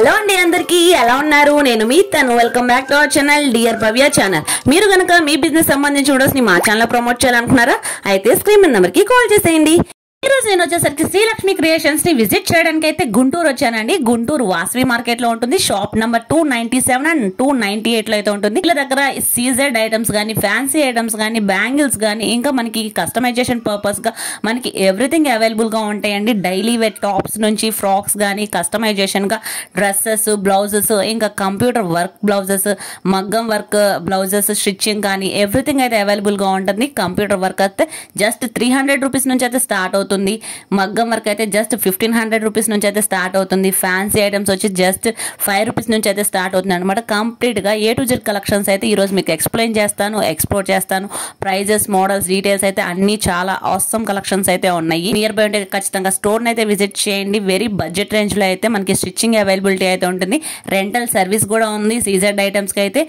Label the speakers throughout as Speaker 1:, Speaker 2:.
Speaker 1: Hello అండి అందరికీ ఎలా ఉన్నారు నేను మీ తను welcome back to our channel dear Bhavya channel మీరు గనుక మీ బిజినెస్ సంబంధించి వీడియోస్ ని మా ఛానల్ లో ప్రమోట్ చేయాలనుకున్నారా అయితే స్క్రీన్ మీద నంబర్ కి కాల్ చేసేయండి ఈ రోజు నేను వచ్చేసరికి శ్రీలక్ష్మి క్రియేషన్స్ ని విజిట్ చేయడానికి అయితే గుంటూరు వచ్చానండి గుంటూరు వాసవి మార్కెట్ లో ఉంటుంది షాప్ నంబర్ 297 అండ్ 298 లో అయితే ఉంటుంది వీళ్ళ దగ్గర సీజెడ్ ఐటమ్స్ గానీ ఫ్యాన్సీ ఐటమ్స్ గానీ బ్యాంగిల్స్ గానీ ఇంకా మనకి కస్టమైజేషన్ పర్పస్ గా మనకి ఎవ్రీథింగ్ అవైలబుల్ గా ఉంటాయండి డైలీ వేర్ టాప్స్ నుంచి ఫ్రాక్స్ గానీ కస్టమైజేషన్ గా డ్రెస్సెస్ బ్లౌజెస్ ఇంకా కంప్యూటర్ వర్క్ బ్లౌజెస్ మగ్గం వర్క్ బ్లౌజెస్ స్టిచ్చింగ్ కానీ ఎవ్రీథింగ్ అయితే అవైలబుల్ గా ఉంటుంది కంప్యూటర్ వర్క్ అయితే జస్ట్ 300 రూపీస్ నుంచి అయితే స్టార్ట్ అవుతుంది మగ్గం వర్క్ అయితే జస్ట్ 1500 రూపీస్ నుంచి అయితే స్టార్ట్ అవుతుంది ఫ్యాన్సీ ఐటమ్స్ వచ్చి జస్ట్ 5 రూపీస్ నుంచి అయితే స్టార్ట్ అవుతుంది అనమాట కంప్లీట్ గా A to Z కలెక్షన్స్ అయితే ఈ రోజు మీకు ఎక్స్ప్లెయిన్ చేస్తాను ఎక్స్ప్లోర్ చేస్తాను ప్రైజెస్ మోడల్స్ డీటెయిల్స్ అయితే అన్ని చాలా ఆసమ్ కలెక్షన్స్ అయితే ఉన్నాయి నియర్ బై ఉంటే ఖచ్చితంగా స్టోర్ అయితే విజిట్ చేయండి వెరీ బడ్జెట్ రేంజ్ లో అయితే మనకి స్టిచ్చింగ్ అవైలబిలిటీ అయితే ఉంటుంది రెంటల్ సర్వీస్ కూడా ఉంది సీజెడ్ ఐటమ్స్ కి అయితే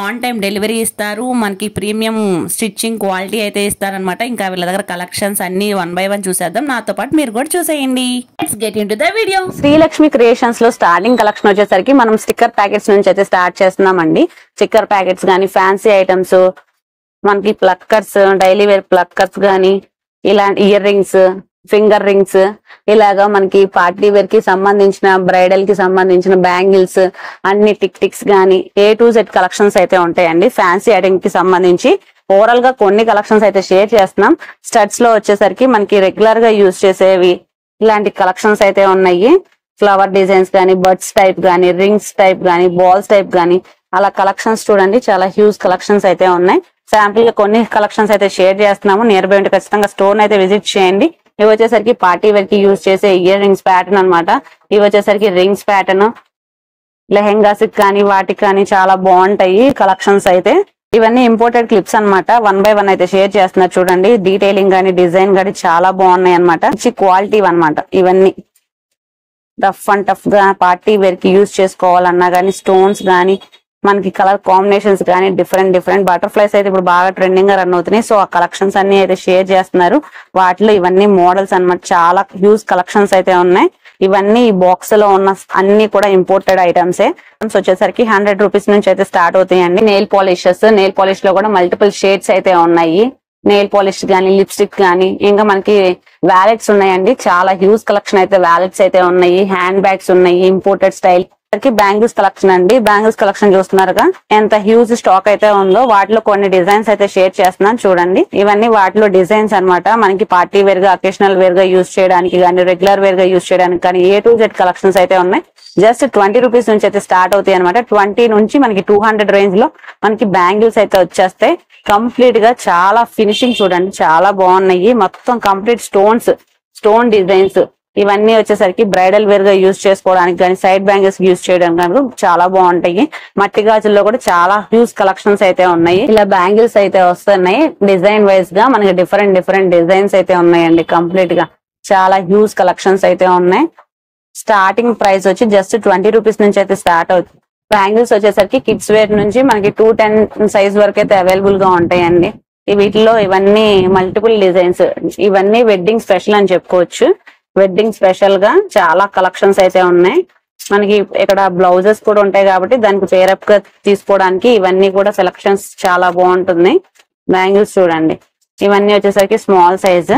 Speaker 1: ఆన్ టైం డెలివరీ ఇస్తారు మనకి ప్రీమియం స్టిచ్చింగ్ క్వాలిటీ అయితే ఇస్తారనమాట ఇంకా వీళ్ళ దగ్గర కలెక్షన్స్ అన్ని 1 by 1 చూసేద్దాం నాతో పాటు మీరు కూడా చూసేయండి let's get into the video Srilakshmi creations లో స్టార్టింగ్ కలెక్షన్ వచ్చేసరికి మనం స్టిక్కర్ ప్యాకెట్స్ నుంచి అయితే స్టార్ట్ చేస్తున్నామండి స్టిక్కర్ ప్యాకెట్స్ గానీ ఫ్యాన్సీ ఐటమ్స్ మనకి ప్లక్కర్స్ డైలీ వేర్ ప్లక్కర్స్ గానీ ఇలాంటి ఇయర్ రింగ్స్ ఫింగర్ రింగ్స్ ఇలాగా మనకి పార్టీ వేర్ కి సంబంధించిన బ్రైడల్ కి సంబంధించిన బ్యాంగిల్స్ అన్ని టిక్స్ గానీ A to Z కలెక్షన్స్ అయితే ఉంటాయండి ఫ్యాన్సీ ఐటమ్ కి సంబంధించి ఓవరాల్ గా కొన్ని కలెక్షన్స్ అయితే షేర్ చేస్తున్నాం స్టడ్స్ లో వచ్చేసరికి మనకి రెగ్యులర్ గా యూజ్ చేసేవి ఇలాంటి కలెక్షన్స్ అయితే ఉన్నాయి ఫ్లవర్ డిజైన్స్ గానీ బర్డ్స్ టైప్ గానీ రింగ్స్ టైప్ గానీ బాల్స్ టైప్ గానీ అలా కలెక్షన్స్ చూడండి చాలా హ్యూజ్ కలెక్షన్స్ అయితే ఉన్నాయి శాంపుల్ గా కొన్ని కలెక్షన్స్ అయితే షేర్ చేస్తున్నాము నియర్ బై ఉంటే ఖచ్చితంగా స్టోర్ అయితే విజిట్ చేయండి ఇవి వచ్చేసరికి పార్టీ వేర్ కి యూజ్ చేసే ఇయర్ రింగ్స్ ప్యాటర్న్ అనమాట ఇవి వచ్చేసరికి రింగ్స్ ప్యాటర్న్ లెహెంగాస్ కానీ వాటికి కానీ చాలా బాగుంటాయి కలెక్షన్స్ అయితే ఇవన్నీ ఇంపోర్టెడ్ క్లిప్స్ అన్నమాట 1 by 1 అయితే షేర్ చేస్తున్నారు చూడండి డీటెయిలింగ్ గానీ డిజైన్ గానీ చాలా బాగున్నాయి అనమాట మంచి క్వాలిటీ అన్నమాట ఇవన్నీ రఫ్ అండ్ టఫ్ గా పార్టీ వేర్ కి యూజ్ చేసుకోవాలన్నా గానీ స్టోన్స్ గానీ మనకి కలర్ కాంబినేషన్స్ గానీ డిఫరెంట్ బటర్ఫ్లైస్ అయితే ఇప్పుడు బాగా ట్రెండింగ్ గా రన్ అవుతున్నాయి సో ఆ కలెక్షన్స్ అన్ని అయితే షేర్ చేస్తున్నారు వాటిలో ఇవన్నీ మోడల్స్ అన్నమాట చాలా హ్యూజ్ కలెక్షన్స్ అయితే ఉన్నాయి ఇవన్నీ ఈ బాక్స్ లో ఉన్న అన్ని కూడా ఇంపోర్టెడ్ ఐటమ్సే వచ్చేసరికి 100 రూపీస్ నుంచి అయితే స్టార్ట్ అవుతాయండి నెయిల్ పాలిష్ లో కూడా మల్టిపుల్ షేడ్స్ అయితే ఉన్నాయి నెయిల్ పాలిష్ గానీ లిప్స్టిక్ గానీ ఇంకా మనకి వ్యాలెట్స్ ఉన్నాయండి చాలా హ్యూజ్ కలెక్షన్ అయితే వ్యాలెట్స్ అయితే ఉన్నాయి హ్యాండ్ బ్యాగ్స్ ఉన్నాయి ఇంపోర్టెడ్ స్టైల్ బ్యాంగిల్స్ కలెక్షన్ అండి బ్యాంగిల్స్ కలెక్షన్ చూస్తున్నారుగా ఎంత హ్యూజ్ స్టాక్ అయితే ఉందో వాటిలో కొన్ని డిజైన్స్ అయితే షేర్ చేస్తున్నాను చూడండి ఇవన్నీ వాటిలో డిజైన్స్ అన్నమాట మనకి పార్టీ వేర్ గా అకేషనల్ వేర్ గా యూజ్ చేయడానికి కానీ రెగ్యులర్ వేర్ గా యూజ్ చేయడానికి కానీ A to Z కలెక్షన్స్ అయితే ఉన్నాయి జస్ట్ 20 రూపీస్ నుంచి అయితే స్టార్ట్ అవుతాయి అనమాట 20 నుంచి మనకి 200 రేంజ్ లో మనకి బ్యాంగిల్స్ అయితే వచ్చేస్తాయి కంప్లీట్ గా చాలా ఫినిషింగ్ చూడండి చాలా బాగున్నాయి మొత్తం కంప్లీట్ స్టోన్ డిజైన్స్ ఇవన్నీ వచ్చేసరికి బ్రైడల్ వేర్ గా యూజ్ చేసుకోవడానికి కానీ సైడ్ బ్యాంగిల్స్ యూజ్ చేయడానికి కానీ చాలా బాగుంటాయి మట్టి గాజుల్లో కూడా చాలా హ్యూజ్ కలెక్షన్స్ అయితే ఉన్నాయి ఇలా బ్యాంగిల్స్ అయితే వస్తున్నాయి డిజైన్ వైజ్ గా మనకి డిఫరెంట్ డిజైన్స్ అయితే ఉన్నాయండి కంప్లీట్ గా చాలా హ్యూజ్ కలెక్షన్స్ అయితే ఉన్నాయి స్టార్టింగ్ ప్రైస్ వచ్చి జస్ట్ 20 రూపీస్ నుంచి అయితే స్టార్ట్ అవుతుంది బ్యాంగిల్స్ వచ్చేసరికి కిడ్స్ వేర్ నుంచి మనకి 210 సైజ్ వరకు అయితే అవైలబుల్ గా ఉంటాయండి వీటిలో ఇవన్నీ మల్టిపుల్ డిజైన్స్ ఇవన్నీ వెడ్డింగ్ స్పెషల్ అని చెప్పుకోవచ్చు వెడ్డింగ్ స్పెషల్ గా చాలా కలెక్షన్స్ అయితే ఉన్నాయి మనకి ఇక్కడ బ్లౌజెస్ కూడా ఉంటాయి కాబట్టి దానికి పేరప్ గా తీసుకోవడానికి ఇవన్నీ కూడా సెలక్షన్స్ చాలా బాగుంటుంది బ్యాంగిల్స్ చూడండి ఇవన్నీ వచ్చేసరికి స్మాల్ సైజ్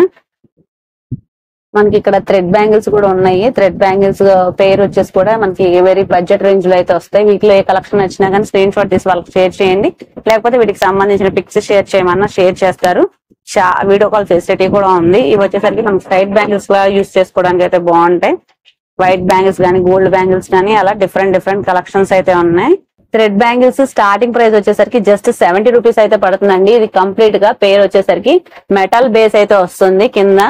Speaker 1: మనకి ఇక్కడ థ్రెడ్ బ్యాంగిల్స్ కూడా ఉన్నాయి థ్రెడ్ బ్యాంగిల్స్ పేరు వచ్చేసి కూడా మనకి వెరీ బడ్జెట్ రేంజ్ లో అయితే వస్తాయి వీటిలో ఏ కలెక్షన్ వచ్చినా కానీ స్క్రీన్ షాట్ తీసి వాళ్ళకి షేర్ చేయండి లేకపోతే వీటికి సంబంధించిన పిక్స్ షేర్ చేయమన్నా షేర్ చేస్తారు వీడియో కాల్ ఫెసిలిటీ కూడా ఉంది ఇవి వచ్చేసరికి మనం సైడ్ బ్యాంగిల్స్ లా యూజ్ చేసుకోవడానికి అయితే బాగుంటాయి వైట్ బ్యాంగిల్స్ కానీ గోల్డ్ బ్యాంగిల్స్ కానీ అలా డిఫరెంట్ కలెక్షన్స్ అయితే ఉన్నాయి థ్రెడ్ బ్యాంగిల్స్ స్టార్టింగ్ ప్రైస్ వచ్చేసరికి జస్ట్ 70 రూపీస్ అయితే పడుతుందండి ఇది కంప్లీట్ గా పేరు వచ్చేసరికి మెటల్ బేస్ అయితే వస్తుంది కింద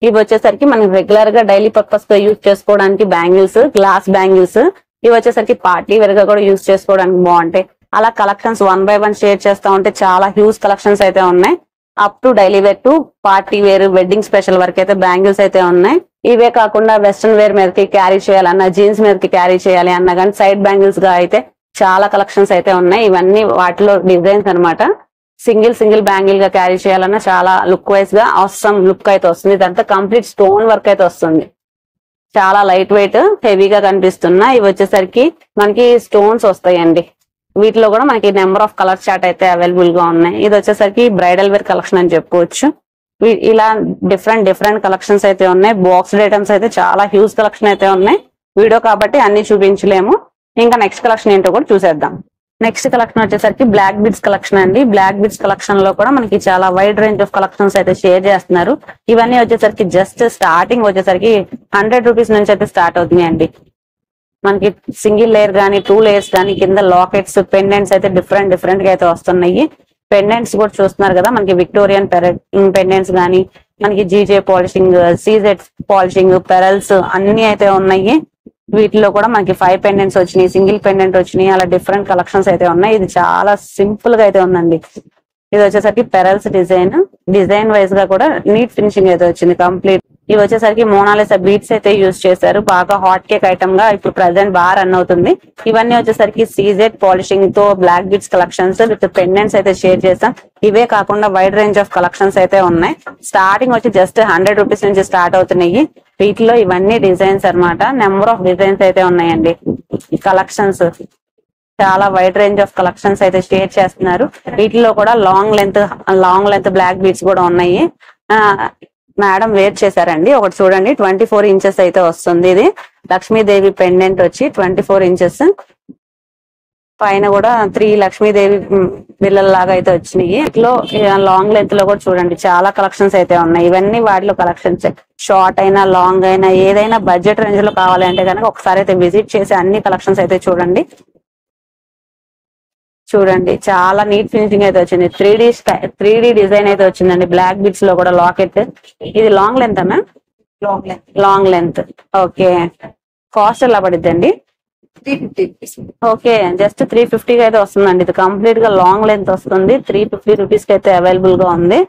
Speaker 1: ఇవి వచ్చేసరికి మనకి రెగ్యులర్ గా డైలీ పర్పస్ గా యూజ్ చేసుకోవడానికి బ్యాంగిల్స్ గ్లాస్ బ్యాంగిల్స్ ఇవి వచ్చేసరికి పార్టీ వేర్ గా కూడా యూజ్ చేసుకోవడానికి బాగుంటాయి అలా కలెక్షన్స్ 1 by 1 షేర్ చేస్తా ఉంటే చాలా హ్యూజ్ కలెక్షన్స్ అయితే ఉన్నాయి up to daily wear to party wear wedding special వరకు అయితే బ్యాంగిల్స్ అయితే ఉన్నాయి ఇవే కాకుండా వెస్ట్రన్ వేర్ మీదకి క్యారీ చేయాలన్నా జీన్స్ మీదకి క్యారీ చేయాలి అన్నా కానీ సైడ్ బ్యాంగిల్స్ గా అయితే చాలా కలెక్షన్స్ అయితే ఉన్నాయి ఇవన్నీ వాటిలో డిజైన్స్ అనమాట సింగిల్ బ్యాంగిల్ గా క్యారీ చేయాలన్నా చాలా లుక్ వైజ్ గా అవసరం లుక్ అయితే వస్తుంది ఇదంతా కంప్లీట్ స్టోన్ వర్క్ అయితే వస్తుంది చాలా లైట్ వెయిట్ హెవీగా కనిపిస్తున్నాయి. ఇవి వచ్చేసరికి మనకి స్టోన్స్ వస్తాయండి. వీటిలో కూడా మనకి నెంబర్ ఆఫ్ కలర్ చార్ట్ అయితే అవైలబుల్ గా ఉన్నాయి. ఇది వచ్చేసరికి బ్రైడల్ వేర్ కలెక్షన్ అని చెప్పుకోవచ్చు. ఇలా డిఫరెంట్ కలెక్షన్స్ అయితే ఉన్నాయి. బాక్స్డ్ ఐటమ్స్ అయితే చాలా హ్యూజ్ కలెక్షన్ అయితే ఉన్నాయి. వీడియో కాబట్టి అన్ని చూపించలేము. ఇంకా నెక్స్ట్ కలెక్షన్ ఏంటో కూడా చూసేద్దాం. నెక్స్ట్ కలెక్షన్ వచ్చేసరికి బ్లాక్ బీడ్స్ కలెక్షన్ అండి. బ్లాక్ బీడ్స్ కలెక్షన్ లో కూడా మనకి చాలా వైడ్ రేంజ్ ఆఫ్ కలెక్షన్స్ అయితే షేర్ చేస్తున్నారు. ఇవన్నీ వచ్చేసరికి జస్ట్ స్టార్టింగ్ వచ్చేసరికి 100 రూపీస్ నుంచి అయితే స్టార్ట్ అవుతున్నాయండి. మనకి సింగిల్ లేయర్ గానీ 2 లేయర్స్ గానీ కింద లాకెట్స్ పెండెంట్స్ అయితే డిఫరెంట్ గా అయితే వస్తున్నాయి. పెండెంట్స్ కూడా చూస్తున్నారు కదా, మనకి విక్టోరియన్ పెండెంట్స్ గానీ, మనకి GJ polishing, CZ polishing, pearls అన్ని అయితే ఉన్నాయి. వీటిలో కూడా మనకి 5 పెండెంట్స్ వచ్చినాయి, సింగిల్ పెండెంట్ వచ్చినాయి. అలా డిఫరెంట్ కలెక్షన్స్ అయితే ఉన్నాయి. ఇది చాలా సింపుల్ గా అయితే ఉందండి. ఇది వచ్చేసరికి పెరల్స్ డిజైన్ వైజ్ గా కూడా నీట్ ఫినిషింగ్ అయితే వచ్చింది కంప్లీట్. ఇవి వచ్చేసరికి మోనాలిసా బీట్స్ అయితే యూజ్ చేశారు. బాగా హాట్ కేక్ ఐటమ్ గా ఇప్పుడు ప్రెసెంట్ బాగా రన్ అవుతుంది. ఇవన్నీ వచ్చేసరికి సీజెడ్ పాలిషింగ్ తో black beads collections with pendants అయితే షేర్ చేస్తాం. ఇవే కాకుండా వైడ్ రేంజ్ ఆఫ్ కలెక్షన్స్ అయితే ఉన్నాయి. స్టార్టింగ్ వచ్చి జస్ట్ 100 రూపీస్ నుంచి స్టార్ట్ అవుతున్నాయి. వీటిలో ఇవన్నీ డిజైన్స్ అన్నమాట. నెంబర్ ఆఫ్ డిజైన్స్ అయితే ఉన్నాయండి. ఈ కలెక్షన్స్ చాలా వైడ్ రేంజ్ ఆఫ్ కలెక్షన్స్ అయితే షేర్ చేస్తున్నారు. వీటిలో కూడా లాంగ్ లెంత్ బ్లాక్ బీడ్స్ కూడా ఉన్నాయి. మేడం వేర్ చేశారండి. ఒకటి చూడండి, 24 ఇంచెస్ అయితే వస్తుంది. ఇది లక్ష్మీదేవి పెండెంట్ వచ్చి 24 ఇంచెస్, పైన కూడా 3 లక్ష్మీదేవి బిల్లల్లాగా అయితే వచ్చినాయి. ఇట్లో లాంగ్ లెంత్ లో కూడా చూడండి చాలా కలెక్షన్స్ అయితే ఉన్నాయి. ఇవన్నీ వాటిలో కలెక్షన్స్. షార్ట్ అయినా లాంగ్ అయినా ఏదైనా బడ్జెట్ రేంజ్ లో కావాలంటే కనుక ఒకసారి అయితే విజిట్ చేసి అన్ని కలెక్షన్స్ అయితే చూడండి. చాలా నీట్ ఫినిషింగ్ అయితే వచ్చింది. 3D డిజైన్ అయితే వచ్చిందండి. బ్లాక్ బిట్స్ లో కూడా లాకెట్. ఇది long length ma'am? Long length. Okay, cost ఎలా పడుద్దండి?
Speaker 2: 350.
Speaker 1: ఓకే, జస్ట్ 350 కి అయితే వస్తుందండి. ఇది కంప్లీట్ గా లాంగ్ లెంత్ వస్తుంది. 350 రూపీస్ కి అయితే అవైలబుల్ గా ఉంది.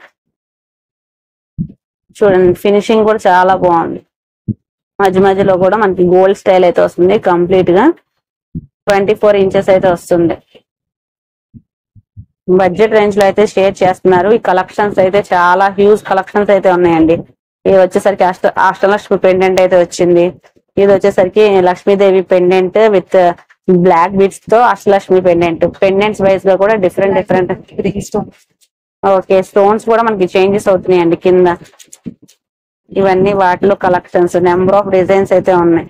Speaker 1: చూడండి, ఫినిషింగ్ కూడా చాలా బాగుంది. మధ్యలో కూడా మనకి గోల్డ్ స్టైల్ అయితే వస్తుంది. కంప్లీట్ గా 24 ఇంచెస్ అయితే వస్తుంది. బడ్జెట్ రేంజ్ లో అయితే షేర్ చేస్తున్నారు. ఈ కలెక్షన్స్ అయితే చాలా హ్యూజ్ కలెక్షన్స్ అయితే ఉన్నాయండి. ఇది వచ్చేసరికి అష్టలక్ష్మి పెండెంట్ అయితే వచ్చింది. ఇది వచ్చేసరికి Lakshmidevi pendant with black beads తో అష్టలక్ష్మి పెండెంట్స్ వైజ్ గా కూడా డిఫరెంట్. ఓకే, స్టోన్స్ కూడా మనకి చేంజెస్ అవుతున్నాయండి కింద. ఇవన్నీ వాటిలో కలెక్షన్స్. నెంబర్ ఆఫ్ డిజైన్స్ అయితే ఉన్నాయి.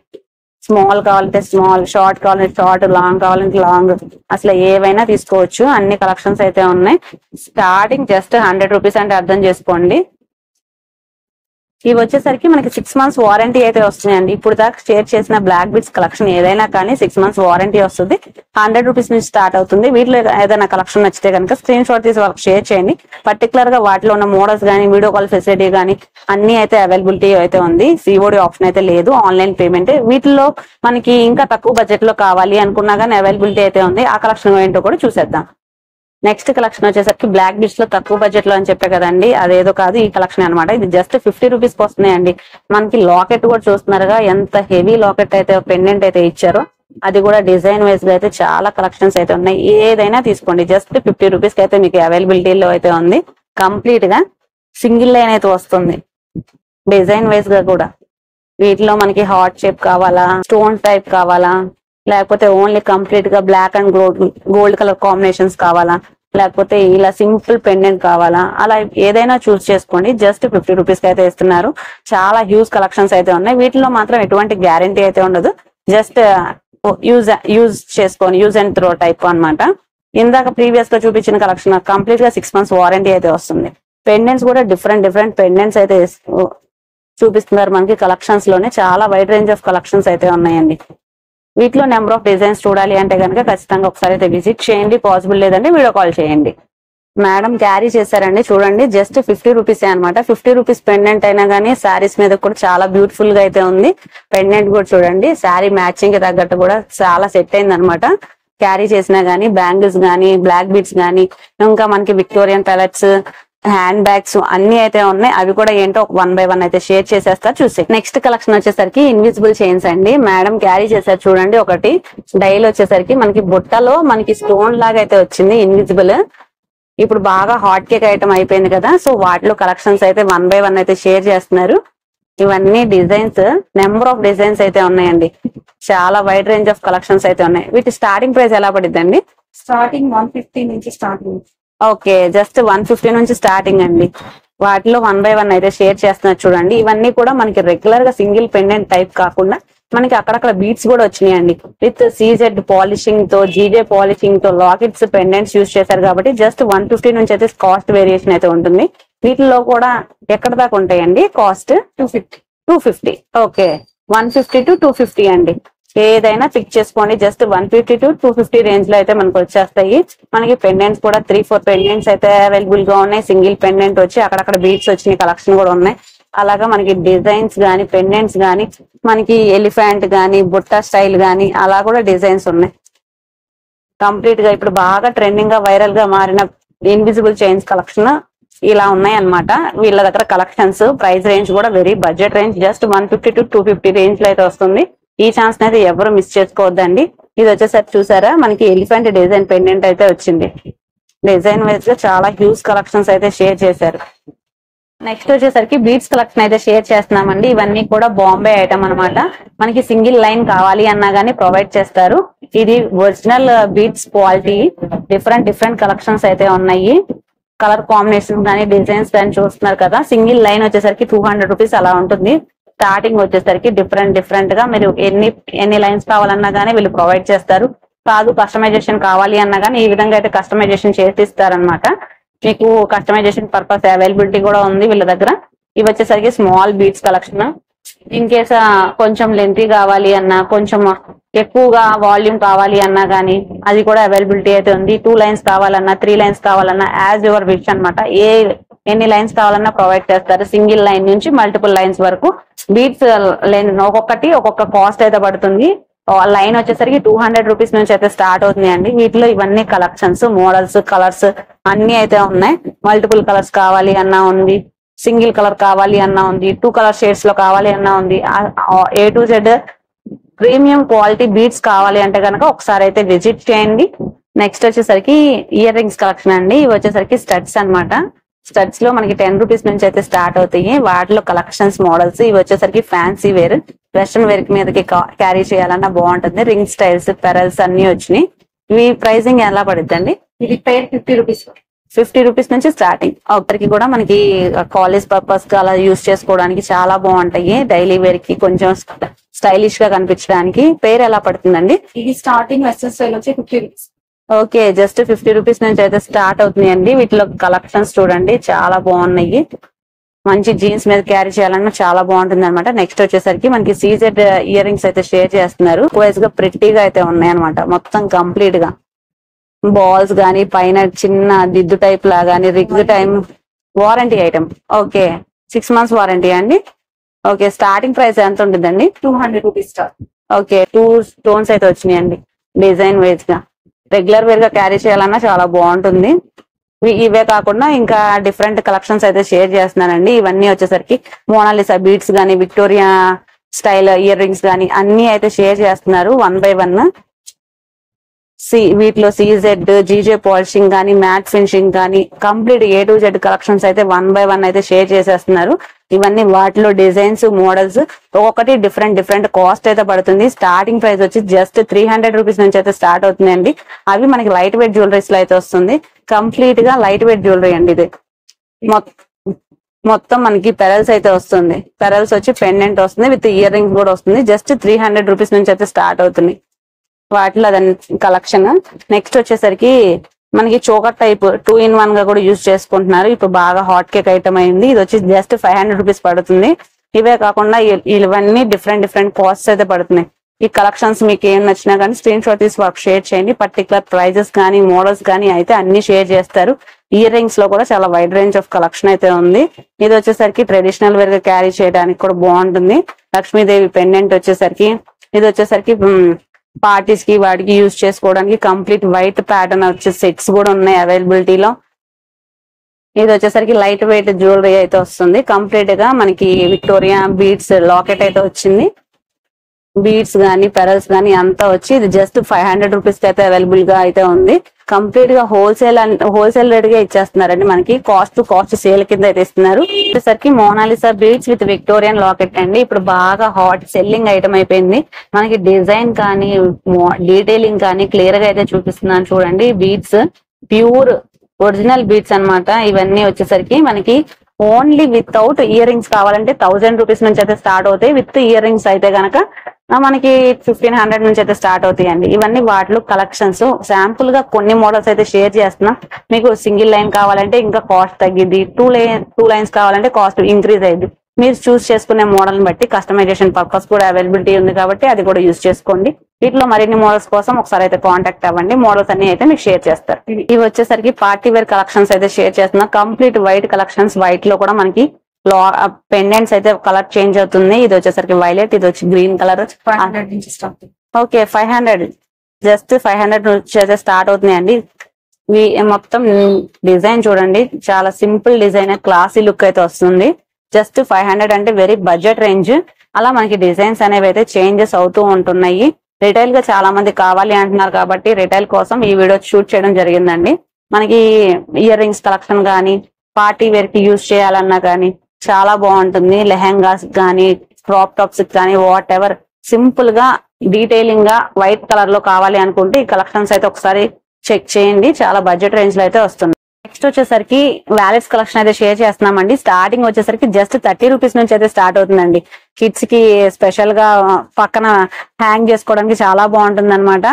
Speaker 1: స్మాల్ కావాలంటే స్మాల్, షార్ట్ కావాలంటే షార్ట్, లాంగ్ కావాలంటే లాంగ్, అసలు ఏవైనా తీసుకోవచ్చు. అన్ని కలెక్షన్స్ అయితే ఉన్నాయి. స్టార్టింగ్ జస్ట్ 100 రూపీస్ అంటే అర్థం చేసుకోండి. ఇవి వచ్చేసరికి మనకి 6 months వారంటీ అయితే వస్తున్నాయండి. ఇప్పుడు దాకా షేర్ చేసిన బ్లాక్ బీడ్స్ కలెక్షన్ ఏదైనా కానీ 6 months వారంటీ వస్తుంది. 100 రూపీస్ నుంచి స్టార్ట్ అవుతుంది. వీటిలో ఏదైనా కలెక్షన్ నచ్చితే కనుక స్క్రీన్ షాట్ తీసి వాళ్ళకి షేర్ చేయండి. పర్టికులర్ గా వాటిలో ఉన్న మోడల్స్ కానీ, వీడియో కాల్ ఫెసిలిటీ కానీ అన్ని అయితే అవైలబిలిటీ అయితే ఉంది. సిఓడి ఆప్షన్ అయితే లేదు, ఆన్లైన్ పేమెంట్. వీటిలో మనకి ఇంకా తక్కువ బడ్జెట్ లో కావాలి అనుకున్నా కానీ అవైలబిలిటీ అయితే ఉంది. ఆ కలెక్షన్ ఏంటో కూడా చూసేద్దాం. నెక్స్ట్ కలెక్షన్ వచ్చేసరికి బ్లాక్ బీడ్స్ లో తక్కువ బడ్జెట్ లో అని చెప్పే కదండి, అదేదో కాదు, ఈ కలెక్షన్ అనమాట. ఇది జస్ట్ 50 రూపీస్ కి వస్తున్నాయండి. మనకి లాకెట్ కూడా చూస్తున్నారుగా, ఎంత హెవీ లాకెట్ అయితే పెండెంట్ అయితే ఇచ్చారో. అది కూడా డిజైన్ వైజ్ గా అయితే చాలా కలెక్షన్స్ అయితే ఉన్నాయి. ఏదైనా తీసుకోండి, జస్ట్ 50 రూపీస్ కి అయితే మీకు అవైలబిలిటీలో అయితే ఉంది. కంప్లీట్ గా సింగిల్ లైన్ అయితే వస్తుంది, డిజైన్ వైజ్ గా కూడా. వీటిలో మనకి హార్ట్ షేప్ కావాలా, స్టోన్ టైప్ కావాలా, లేకపోతే ఓన్లీ కంప్లీట్ గా black and gold colour combinations కావాలా, లేకపోతే ఇలా సింపుల్ పెండెంట్ కావాలా, అలా ఏదైనా చూస్ చేసుకోండి. జస్ట్ 50 రూపీస్ కి అయితే ఇస్తున్నారు. చాలా హ్యూజ్ కలెక్షన్స్ అయితే ఉన్నాయి. వీటిలో మాత్రం ఎటువంటి గ్యారంటీ అయితే ఉండదు. జస్ట్ యూజ్ చేసుకొని, యూజ్ అండ్ త్రో టైప్ అన్నమాట. ఇందాక ప్రీవియస్ గా చూపించిన కలెక్షన్ కంప్లీట్ గా 6 months వారంటీ అయితే వస్తుంది. పెండెంట్స్ కూడా డిఫరెంట్ పెండెంట్స్ అయితే చూపిస్తున్నారు మనకి కలెక్షన్స్ లోనే. చాలా వైడ్ రేంజ్ ఆఫ్ కలెక్షన్స్ అయితే ఉన్నాయండి. వీటిలో నెంబర్ ఆఫ్ డిజైన్స్ చూడాలి అంటే కనుక ఖచ్చితంగా ఒకసారి అయితే విజిట్ చేయండి. పాసిబుల్ లేదంటే వీడియో కాల్ చేయండి. మేడం క్యారీ చేశారండి, చూడండి, జస్ట్ 50 రూపీస్ అనమాట. 50 రూపీస్ పెండెంట్ అయినా కానీ శారీస్ మీద కూడా చాలా బ్యూటిఫుల్ గా అయితే ఉంది. పెండెంట్ కూడా చూడండి, శారీ మ్యాచింగ్ కి తగ్గట్టు కూడా చాలా సెట్ అయింది అనమాట. క్యారీ చేసినా గానీ, బ్యాంగిల్స్ గానీ, బ్లాక్ బీడ్స్ గానీ, ఇంకా మనకి విక్టోరియన్ ప్యాలెట్స్, హ్యాండ్ బ్యాగ్స్ అన్ని అయితే ఉన్నాయి. అవి కూడా ఏంటో 1 by 1 అయితే షేర్ చేసేస్తా, చూసి. నెక్స్ట్ కలెక్షన్ వచ్చేసరికి ఇన్విజిబుల్ చైన్స్ అండి. మేడం క్యారీ చేశారు చూడండి. ఒకటి డైల్ వచ్చేసరికి మనకి బుట్టలో మనకి స్టోన్ లాగా అయితే వచ్చింది ఇన్విజిబుల్. ఇప్పుడు బాగా హాట్ కేక్ ఐటమ్ అయిపోయింది కదా, సో వాటిలో కలెక్షన్స్ అయితే 1 by 1 అయితే షేర్ చేస్తున్నారు. ఇవన్నీ డిజైన్స్, నెంబర్ ఆఫ్ డిజైన్స్ అయితే ఉన్నాయండి. చాలా వైడ్ రేంజ్ ఆఫ్ కలెక్షన్స్ అయితే ఉన్నాయి. వీటి స్టార్టింగ్ ప్రైస్ ఎలా పడిద్దండి?
Speaker 2: స్టార్టింగ్ 150 నుంచి స్టార్టింగ్.
Speaker 1: ఓకే, జస్ట్ 150 నుంచి స్టార్టింగ్ అండి. వాటిలో 1 బై 1 అయితే షేర్ చేస్తున్నారు చూడండి. ఇవన్నీ కూడా మనకి రెగ్యులర్ గా సింగిల్ పెండెంట్ టైప్ కాకుండా మనకి అక్కడక్కడ బీట్స్ కూడా వచ్చినాయండి. విత్ సీజెడ్ పాలిషింగ్ తో, జీజే పాలిషింగ్ తో లాకెట్స్, పెండెంట్స్ యూజ్ చేశారు కాబట్టి జస్ట్ 150 నుంచి అయితే కాస్ట్ వేరియేషన్ అయితే ఉంటుంది. వీటిలో కూడా ఎక్కడ దాకా ఉంటాయండి కాస్ట్?
Speaker 2: 250.
Speaker 1: 250. ఓకే, 150 to 250 అండి. ఏదైనా పిక్ చేసుకోండి. జస్ట్ 150 to 250 రేంజ్ లో అయితే మనకు వచ్చేస్తాయి. మనకి పెండెంట్స్ కూడా 3-4 పెండెంట్స్ అయితే అవైలబుల్ గా ఉన్నాయి. సింగిల్ పెండెంట్ వచ్చి అక్కడక్కడ బీట్స్ వచ్చిన కలెక్షన్ కూడా ఉన్నాయి. అలాగా మనకి డిజైన్స్ గానీ, పెండెంట్స్ గానీ, మనకి ఎలిఫెంట్ గానీ, బుట్ట స్టైల్ గానీ అలా కూడా డిజైన్స్ ఉన్నాయి. కంప్లీట్ గా ఇప్పుడు బాగా ట్రెండింగ్ గా, వైరల్ గా మారిన ఇన్విజిబుల్ చైన్స్ కలెక్షన్ ఇలా ఉన్నాయి అన్నమాట. వీళ్ళ దగ్గర కలెక్షన్స్ ప్రైస్ రేంజ్ కూడా very budget range. Just 150 to 250 range లో అయితే వస్తుంది. ఈ ఛాన్స్ అయితే ఎవరు మిస్ చేసుకోవద్దండి. ఇది వచ్చేసరికి చూసారా, మనకి ఎలిఫెంట్ డిజైన్ పెండెంట్ అయితే వచ్చింది. డిజైన్ వైజ్ గా చాలా హ్యూజ్ కలెక్షన్స్ అయితే షేర్ చేశారు. నెక్స్ట్ వచ్చేసరికి బీట్స్ కలెక్షన్ అయితే షేర్ చేస్తున్నామండి. ఇవన్నీ కూడా బాంబే ఐటమ్ అన్నమాట. మనకి సింగిల్ లైన్ కావాలి అన్నా గానీ ప్రొవైడ్ చేస్తారు. ఇది original beats quality. Different collections అయితే ఉన్నాయి. కలర్ కాంబినేషన్ కానీ, డిజైన్స్ కానీ చూస్తున్నారు కదా. సింగిల్ లైన్ వచ్చేసరికి 200 రూపీస్ అలా ఉంటుంది. స్టార్టింగ్ వచ్చేసరికి డిఫరెంట్ గా మీరు ఎన్ని లైన్స్ కావాలన్నా గానీ వీళ్ళు ప్రొవైడ్ చేస్తారు. కాదు కస్టమైజేషన్ కావాలి అన్నా గానీ ఈ విధంగా అయితే కస్టమైజేషన్ చేసి ఇస్తారనమాట. మీకు కస్టమైజేషన్ పర్పస్ అవైలబిలిటీ కూడా ఉంది వీళ్ళ దగ్గర. ఇవి వచ్చేసరికి small beats collection. In case కొంచెం లెంతీ కావాలి అన్నా, కొంచెం ఎక్కువగా వాల్యూమ్ కావాలి అన్నా గానీ అది కూడా అవైలబిలిటీ అయితే ఉంది. 2 లైన్స్ కావాలన్నా, 3 లైన్స్ కావాలన్నా యాజ్ యువర్ విష్ అనమాట. ఎన్ని లైన్స్ కావాలన్నా ప్రొవైడ్ చేస్తారు. సింగిల్ లైన్ నుంచి మల్టిపుల్ లైన్స్ వరకు. బీట్స్ లైన్ ఒక్కొక్క కాస్ట్ అయితే పడుతుంది. లైన్ వచ్చేసరికి 200 రూపీస్ నుంచి అయితే స్టార్ట్ అవుతుంది అండి. వీటిలో ఇవన్నీ కలెక్షన్స్, మోడల్స్, కలర్స్ అన్ని అయితే ఉన్నాయి. మల్టిపుల్ కలర్స్ కావాలి అన్నా ఉంది, సింగిల్ కలర్ కావాలి అన్నా ఉంది, 2 కలర్ షేడ్స్ లో కావాలి అన్నా ఉంది. A to Z premium quality beads కావాలి అంటే కనుక ఒకసారి అయితే విజిట్ చేయండి. నెక్స్ట్ వచ్చేసరికి ఇయర్ రింగ్స్ కలెక్షన్ అండి. ఇవి వచ్చేసరికి స్టడ్స్ అన్నమాట. స్టడ్స్ లో మనకి 10 రూపీస్ నుంచి అయితే స్టార్ట్ అవుతాయి. వాటిలో కలెక్షన్స్, మోడల్స్. ఇవి వచ్చేసరికి ఫ్యాన్సీ వేర్, వెస్ట్రన్ వేర్ మీదకి క్యారీ చేయాలన్నా బాగుంటుంది. రింగ్ స్టైల్స్, పెరల్స్ అన్ని వచ్చినాయి. ఇవి ప్రైసింగ్ ఎలా పడుద్దండి?
Speaker 2: ఇది పేర్ 50 రూపీస్.
Speaker 1: 50 రూపీస్ నుంచి స్టార్టింగ్. ఒకరికి కూడా మనకి కాలేజ్ పర్పస్ గా అలా యూస్ చేసుకోవడానికి చాలా బాగుంటాయి. డైలీ వేర్ కి కొంచెం స్టైలిష్ గా కనిపించడానికి. పేరు ఎలా పడుతుందండి?
Speaker 2: ఇది స్టార్టింగ్ ఎస్ఎస్ఎల్ వచ్చి 50 రూపీస్.
Speaker 1: ఓకే, జస్ట్ 50 రూపీస్ నుంచి అయితే స్టార్ట్ అవుతున్నాయండి. వీటిలో కలెక్షన్స్ చూడండి చాలా బాగున్నాయి. మంచి జీన్స్ మీద క్యారీ చేయాలన్నా చాలా బాగుంటుంది అనమాట. నెక్స్ట్ వచ్చేసరికి మనకి సీజెడ్ ఇయర్ రింగ్స్ అయితే షేర్ చేస్తున్నారు. వైజ్ గా ప్రిట్టీగా అయితే ఉన్నాయి అనమాట. మొత్తం కంప్లీట్ గా బాల్స్ గానీ, పైన చిన్న దిద్దు టైప్ లా గానీ, రిగ్ time warranty item. Okay, 6 months warranty అండి. ఓకే, స్టార్టింగ్ ప్రైస్ ఎంత ఉంటుందండి?
Speaker 2: 200 రూపీస్ స్టార్ట్.
Speaker 1: ఓకే, 2 స్టోన్స్ అయితే వచ్చినాయండి. డిజైన్ వైజ్ గా రెగ్యులర్ వేర్ గా క్యారీ చేయాలన్నా చాలా బాగుంటుంది. ఇవే కాకుండా ఇంకా డిఫరెంట్ కలెక్షన్స్ అయితే షేర్ చేస్తున్నానండి. ఇవన్నీ వచ్చేసరికి మోనాలిసా బీట్స్ గానీ, విక్టోరియా స్టైల్ ఇయర్ రింగ్స్ గానీ అన్ని అయితే షేర్ చేస్తున్నారు 1 by 1. వీటిలో సీజెడ్, జీజే పాలిషింగ్ గానీ, మ్యాట్ ఫినిషింగ్ గానీ complete A to Z collections అయితే 1 by 1 అయితే షేర్ చేసేస్తున్నారు. ఇవన్నీ వాటిలో డిజైన్స్, మోడల్స్ ఒక్కొక్కటి డిఫరెంట్ కాస్ట్ అయితే పడుతుంది. స్టార్టింగ్ ప్రైస్ వచ్చి జస్ట్ 300 రూపీస్ నుంచి అయితే స్టార్ట్ అవుతుందండి. అవి మనకి లైట్ వెయిట్ జ్యువెలరీస్ లో అయితే వస్తుంది. కంప్లీట్ గా లైట్ వెయిట్ జ్యువెలరీ అండి ఇది. మొత్తం మనకి పెరల్స్ అయితే వస్తుంది. పెరల్స్ వచ్చి పెండెంట్ వస్తుంది, విత్ ఇయర్ రింగ్స్ కూడా వస్తుంది. జస్ట్ 300 రూపీస్ నుంచి అయితే స్టార్ట్ అవుతుంది వాటిలో అదని కలెక్షన్. నెక్స్ట్ వచ్చేసరికి మనకి చోకర్ టైప్ 2 in 1 గా కూడా యూజ్ చేసుకుంటున్నారు. ఇప్పుడు బాగా హాట్ కేక్ ఐటమ్ అయింది. ఇది వచ్చి జస్ట్ 500 రూపీస్ పడుతుంది. ఇవే కాకుండా ఇవన్నీ డిఫరెంట్ కాస్ట్ అయితే పడుతున్నాయి. ఈ కలెక్షన్స్ మీకు ఏం నచ్చినా కానీ స్క్రీన్ షాట్ తీసి వర్క్ షేర్ చేయండి. పర్టికులర్ ప్రైజెస్ కానీ, మోడల్స్ కానీ అయితే అన్ని షేర్ చేస్తారు. ఇయర్ రింగ్స్ లో కూడా చాలా వైడ్ రేంజ్ ఆఫ్ కలెక్షన్ అయితే ఉంది. ఇది వచ్చేసరికి ట్రెడిషనల్ వేర్ గా క్యారీ చేయడానికి కూడా బాగుంటుంది. లక్ష్మీదేవి పెండెంట్ వచ్చేసరికి, ఇది వచ్చేసరికి పార్టీస్ కి వాటికి యూజ్ చేసుకోవడానికి కంప్లీట్ వైట్ ప్యాటర్న్ వచ్చే సెట్స్ కూడా ఉన్నాయి అవైలబిలిటీలో. ఇది వచ్చేసరికి లైట్ వెయిట్ జ్యువెలరీ అయితే వస్తుంది. కంప్లీట్ గా మనకి విక్టోరియా బీడ్స్ లాకెట్ అయితే వచ్చింది.
Speaker 3: బీడ్స్ గానీ పెరల్స్ గానీ అంతా వచ్చి ఇది జస్ట్ 500 రూపీస్ కి అయితే అవైలబుల్ గా అయితే ఉంది. కంప్లీట్ గా హోల్సేల్ రేట్ గా ఇచ్చేస్తున్నారండి. మనకి కాస్ట్ సేల్ కింద అయితే ఇస్తున్నారు. వచ్చేసరికి Mona Lisa beads with Victorian locket అండి. ఇప్పుడు బాగా హాట్ సెల్లింగ్ ఐటమ్ అయిపోయింది. మనకి డిజైన్ కానీ డీటెయిలింగ్ కానీ క్లియర్ గా అయితే చూపిస్తున్నాను చూడండి. బీడ్స్ ప్యూర్ ఒరిజినల్ బీడ్స్ అన్నమాట. ఇవన్నీ వచ్చేసరికి మనకి ఓన్లీ వితౌట్ ఇయర్ రింగ్స్ కావాలంటే 1000 రూపీస్ నుంచి అయితే స్టార్ట్ అవుతాయి. విత్ ఇయర్ రింగ్స్ అయితే గనక మనకి 1500 నుంచి అయితే స్టార్ట్ అవుతాయండి. ఇవన్నీ వాటిలో కలెక్షన్స్. శాంపుల్ గా కొన్ని మోడల్స్ అయితే షేర్ చేస్తున్నా. మీకు సింగిల్ లైన్ కావాలంటే ఇంకా కాస్ట్ తగ్గిద్ది, టూ లైన్స్ కావాలంటే కాస్ట్ ఇంక్రీజ్ అయ్యింది. మీరు చూస్ చేసుకునే మోడల్ బట్టి కస్టమైజేషన్ పర్పస్ కూడా అవైలబిలిటీ ఉంది కాబట్టి అది కూడా యూస్ చేసుకోండి. వీటిలో మరిన్ని మోడల్స్ కోసం ఒకసారి అయితే కాంటాక్ట్ అవ్వండి. మోడల్స్ అన్ని అయితే మీకు షేర్ చేస్తారు. ఇవి వచ్చేసరికి పార్టీ వేర్ కలెక్షన్స్ అయితే షేర్ చేస్తున్నా. Complete white collections. వైట్ లో కూడా మనకి పెండెంట్స్ అయితే కలర్ చేంజ్ అవుతుంది. ఇది వచ్చేసరికి వైలెట్, ఇది వచ్చి గ్రీన్ కలర్.
Speaker 2: 500 నుంచి స్టార్ట్.
Speaker 3: ఓకే 500, జస్ట్ 500 నుంచి అయితే స్టార్ట్ అవుతున్నాయండి. మొత్తం డిజైన్ చూడండి, చాలా సింపుల్ డిజైన్, క్లాసీ లుక్ అయితే వస్తుంది. జస్ట్ 500 అంటే వెరీ బడ్జెట్ రేంజ్. అలా మనకి డిజైన్స్ అనేవి అయితే చేంజెస్ అవుతూ ఉంటున్నాయి. రిటైల్ గా చాలా మంది కావాలి అంటున్నారు కాబట్టి రిటైల్ కోసం ఈ వీడియో షూట్ చేయడం జరిగిందండి. మనకి ఇయర్ రింగ్స్ కలెక్షన్ గానీ పార్టీ వేర్ కి యూజ్ చేయాలన్నా గానీ చాలా బాగుంటుంది. లెహెంగాస్ గానీ క్రాప్ టాప్స్ కానీ వాట్ ఎవర్ సింపుల్ గా డీటెయిలింగ్ గా వైట్ కలర్ లో కావాలి అనుకుంటే ఈ కలెక్షన్స్ అయితే ఒకసారి చెక్ చేయండి. చాలా బడ్జెట్ రేంజ్ లో అయితే వస్తుంది. నెక్స్ట్ వచ్చేసరికి వ్యాలెట్స్ కలెక్షన్ అయితే షేర్ చేస్తున్నామండి. స్టార్టింగ్ వచ్చేసరికి జస్ట్ 30 రూపీస్ నుంచి అయితే స్టార్ట్ అవుతుందండి. కిడ్స్ కి స్పెషల్ గా పక్కన హ్యాంగ్ చేసుకోవడానికి చాలా బాగుంటుంది అనమాట.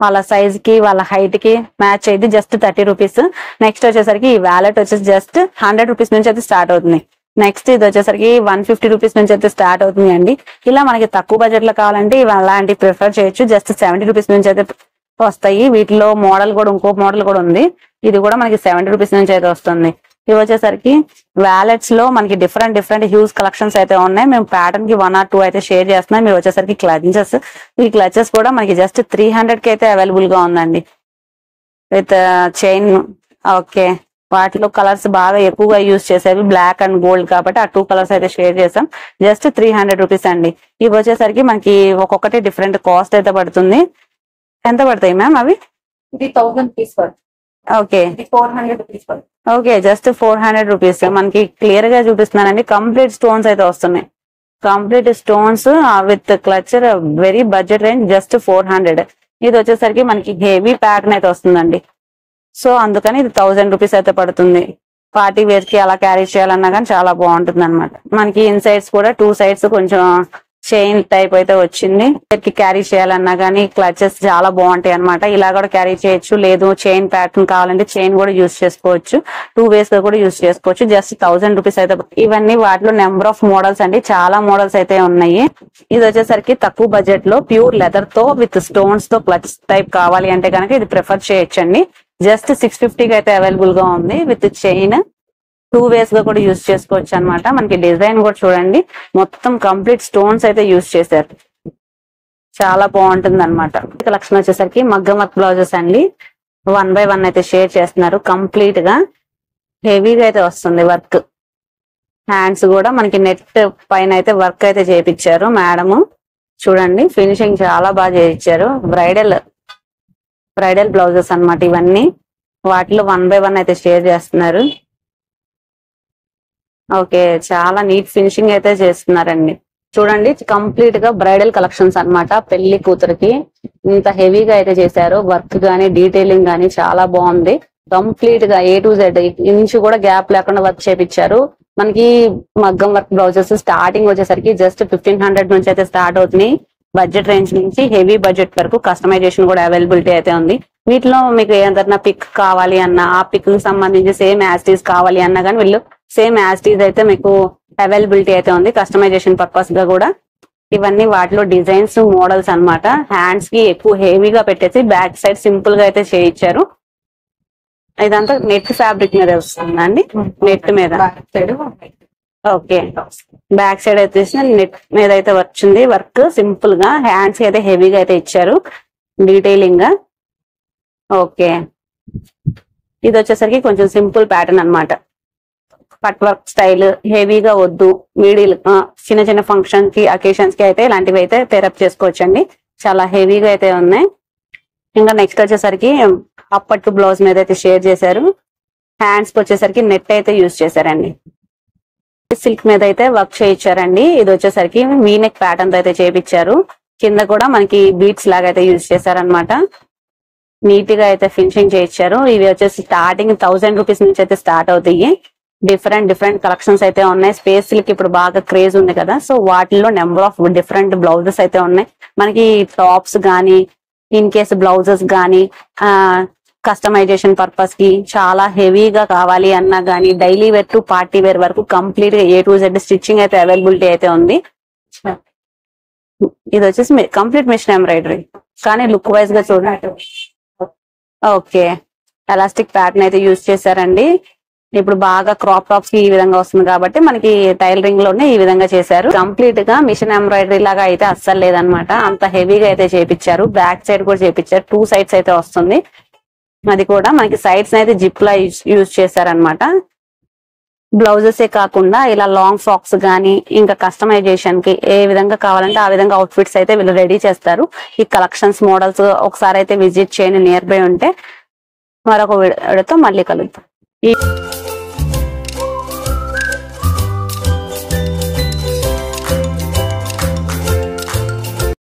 Speaker 3: వాళ్ళ సైజ్ కి వాళ్ళ హైట్ కి మ్యాచ్ అయితే జస్ట్ 30 రూపీస్. నెక్స్ట్ వచ్చేసరికి ఈ వ్యాలెట్ వచ్చేసి జస్ట్ 100 రూపీస్ నుంచి అయితే స్టార్ట్ అవుతుంది. నెక్స్ట్ ఇది వచ్చేసరికి 150 రూపీస్ నుంచి అయితే స్టార్ట్ అవుతుంది అండి. ఇలా మనకి తక్కువ బడ్జెట్ లో కావాలంటే ఇవి అలాంటి ప్రిఫర్ చేయొచ్చు. జస్ట్ 70 రూపీస్ నుంచి అయితే వస్తాయి. వీటిలో మోడల్ కూడా ఇంకో మోడల్ కూడా ఉంది. ఇది కూడా మనకి 70 రూపీస్ నుంచి అయితే వస్తుంది. ఇవి వచ్చేసరికి వ్యాలెట్స్ లో మనకి డిఫరెంట్ హ్యూజ్ కలెక్షన్స్ అయితే ఉన్నాయి. మేము ప్యాటర్న్ కి 1 or 2 అయితే షేర్ చేస్తున్నాం. మీరు వచ్చేసరికి క్లచెస్, ఈ క్లచెస్ కూడా మనకి జస్ట్ 300 కి అయితే అవైలబుల్ గా ఉందండి విత్ చైన్. ఓకే, వాటిలో కలర్స్ బాగా ఎక్కువగా యూజ్ చేసేవి బ్లాక్ అండ్ గోల్డ్ కాబట్టి ఆ 2 కలర్స్ అయితే షేర్ చేసాం. జస్ట్ 300 రూపీస్ అండి. ఇవి వచ్చేసరికి మనకి ఒక్కొక్కటి డిఫరెంట్ కాస్ట్ అయితే పడుతుంది. ఎంత పడతాయి మ్యామ్ అవి?
Speaker 2: ఇది 1000 రూపీస్ పడుతుంది.
Speaker 3: ఓకే,
Speaker 2: ఇది 400 రూపీస్ పడుతుంది.
Speaker 3: Okay, just 400 rupees. మనకి క్లియర్ గా చూపిస్తున్నానండి. కంప్లీట్ స్టోన్స్ అయితే వస్తున్నాయి. Complete stones with clutcher, very budget range, just 400. ఇది వచ్చేసరికి మనకి హెవీ ప్యాటర్న్ అయితే వస్తుందండి. సో అందుకని ఇది 1000 రూపీస్ అయితే పడుతుంది. పార్టీ వేర్ కి అలా క్యారీ చేయాలన్నా కానీ చాలా బాగుంటుంది అనమాట. మనకి ఇన్సైడ్స్ కూడా 2 సైడ్స్ కొంచెం చైన్ టైప్ అయితే వచ్చింది. క్యారీ చేయాలన్నా కానీ క్లచెస్ చాలా బాగుంటాయి అనమాట. ఇలా కూడా క్యారీ చేయొచ్చు. లేదు చైన్ ప్యాటర్న్ కావాలంటే చైన్ కూడా యూజ్ చేసుకోవచ్చు. 2 వేస్ గా కూడా యూజ్ చేసుకోవచ్చు. జస్ట్ 1000 రూపీస్ అయితే. ఇవన్నీ వాటిలో నెంబర్ ఆఫ్ మోడల్స్ అండి, చాలా మోడల్స్ అయితే ఉన్నాయి. ఇది వచ్చేసరికి తక్కువ బడ్జెట్ లో ప్యూర్ లెదర్ తో విత్ స్టోన్స్ తో క్లచ్ టైప్ కావాలి అంటే కనుక ఇది ప్రిఫర్ చేయొచ్చండి. జస్ట్ 650 అయితే అవైలబుల్ గా ఉంది విత్ చైన్. 2 వేస్ గా కూడా యూజ్ చేసుకోవచ్చు అనమాట. మనకి డిజైన్ కూడా చూడండి, మొత్తం కంప్లీట్ స్టోన్స్ అయితే యూజ్ చేశారు. చాలా బాగుంటుంది అనమాట. కలెక్షన్ వచ్చేసరికి మగ్గం వర్క్ బ్లౌజెస్ అండి. 1 by 1 అయితే షేర్ చేస్తున్నారు. కంప్లీట్ గా హెవీగా అయితే వస్తుంది వర్క్. హ్యాండ్స్ కూడా మనకి నెట్ పైన అయితే వర్క్ అయితే చేయించారు మేడము. చూడండి ఫినిషింగ్ చాలా బాగా చేయించారు. బ్రైడల్ బ్లౌజెస్ అన్నమాట ఇవన్నీ. వాటిలో 1 by 1 అయితే షేర్ చేస్తున్నారు. ఓకే, చాలా నీట్ ఫినిషింగ్ అయితే చేస్తున్నారండి. చూడండి కంప్లీట్ గా బ్రైడల్ కలెక్షన్స్ అన్నమాట. పెళ్లి కూతురికి ఇంత హెవీగా అయితే చేశారు. వర్క్ గానీ డీటెయిలింగ్ గానీ చాలా బాగుంది. కంప్లీట్ గా A to Z ఇంచు కూడా గ్యాప్ లేకుండా వర్క్ చేపించారు. మనకి మగ్గం వర్క్ బ్లౌజెస్ స్టార్టింగ్ వచ్చేసరికి జస్ట్ 1500 నుంచి అయితే స్టార్ట్ అవుతున్నాయి. బడ్జెట్ రేంజ్ నుంచి హెవీ బడ్జెట్ వరకు కస్టమైజేషన్ కూడా అవైలబిలిటీ అయితే ఉంది. వీటిలో మీకు ఏదైనా పిక్ కావాలి అన్నా, ఆ పిక్ కి సంబంధించి సేమ్ యాస్టీస్ కావాలి అన్నా కానీ వీళ్ళు సేమ్ యాస్టీస్ అయితే మీకు అవైలబిలిటీ అయితే ఉంది కస్టమైజేషన్ పర్పస్ గా కూడా. ఇవన్నీ వాటిలో డిజైన్స్ మోడల్స్ అన్నమాట. హ్యాండ్స్ కి ఎక్కువ హెవీగా పెట్టేసి బ్యాక్ సైడ్ సింపుల్ గా అయితే చేయించారు. ఇదంతా నెట్ ఫ్యాబ్రిక్ మీద వస్తుందండి, నెట్ మీద. ఓకే, బ్యాక్ సైడ్ అయితే నెట్ మీద అయితే వచ్చింది వర్క్ సింపుల్ గా. హ్యాండ్స్ అయితే హెవీగా అయితే ఇచ్చారు డీటెయిలింగ్ గా. ఓకే, ఇది వచ్చేసరికి కొంచెం సింపుల్ ప్యాటర్న్ అన్నమాట. కట్ వర్క్ స్టైల్ హెవీగా వద్దు, మిడిల్ చిన్న చిన్న ఫంక్షన్ కి అకేషన్స్ కి అయితే ఇలాంటివి అయితే పేరప్ చేసుకోవచ్చండి. చాలా హెవీగా అయితే ఉన్నాయి. ఇంకా నెక్స్ట్ వచ్చేసరికి అప్పట్టు బ్లౌజ్ మీద అయితే షేర్ చేశారు. హ్యాండ్స్ కి వచ్చేసరికి నెట్ అయితే యూజ్ చేశారండి. సిల్క్ మీద అయితే వర్క్ చేయించారండి. ఇది వచ్చేసరికి వీనెక్ ప్యాటర్న్ తో అయితే చేయించారు. కింద కూడా మనకి బీట్స్ లాగా అయితే యూజ్ చేశారనమాట. నీట్ గా అయితే ఫినిషింగ్ చేయించారు. ఇవి వచ్చేసి స్టార్టింగ్ 1000 రూపీస్ నుంచి అయితే స్టార్ట్ అవుతాయి. డిఫరెంట్ కలెక్షన్స్ అయితే ఉన్నాయి. స్పేస్ సిల్క్ ఇప్పుడు బాగా క్రేజ్ ఉంది కదా, సో వాటిల్లో నెంబర్ ఆఫ్ డిఫరెంట్ బ్లౌజెస్ అయితే ఉన్నాయి. మనకి టాప్స్ గానీ, ఇన్ కేస్ బ్లౌజెస్ గానీ, కస్టమైజేషన్ పర్పస్ కి చాలా హెవీగా కావాలి అన్నా గానీ, daily wear to party wear వరకు కంప్లీట్ గా A to Z స్టిచ్చింగ్ అయితే అవైలబిలిటీ అయితే ఉంది. ఇది వచ్చేసి కంప్లీట్ మిషన్ ఎంబ్రాయిడరీ, కానీ లుక్ వైజ్ గా చూడండి. ఓకే, ఎలాస్టిక్ ప్యాటర్న్ అయితే యూజ్ చేశారండి. ఇప్పుడు బాగా క్రాప్ టాప్స్ కి ఈ విధంగా వస్తుంది కాబట్టి మనకి టైలరింగ్ లోనే ఈ విధంగా చేశారు. కంప్లీట్ గా మిషన్ ఎంబ్రాయిడరీ లాగా అయితే అస్సలు లేదనమాట. అంత హెవీగా అయితే చేపించారు. బ్యాక్ సైడ్ కూడా చేపించారు. 2 సైడ్స్ అయితే వస్తుంది. అది కూడా మనకి సైడ్స్ అయితే జిప్ లా యూజ్ చేశారనమాట. బ్లౌజెస్ కాకుండా ఇలా లాంగ్ ఫ్రాక్స్ గానీ, ఇంకా కస్టమైజేషన్ కి ఏ విధంగా కావాలంటే ఆ విధంగా అవుట్ ఫిట్స్ అయితే వీళ్ళు రెడీ చేస్తారు. ఈ కలెక్షన్స్ మోడల్స్ ఒకసారి అయితే విజిట్ చేయండి నియర్ బై ఉంటే. మరొక వీడియోతో మళ్ళీ కలుద్దాం.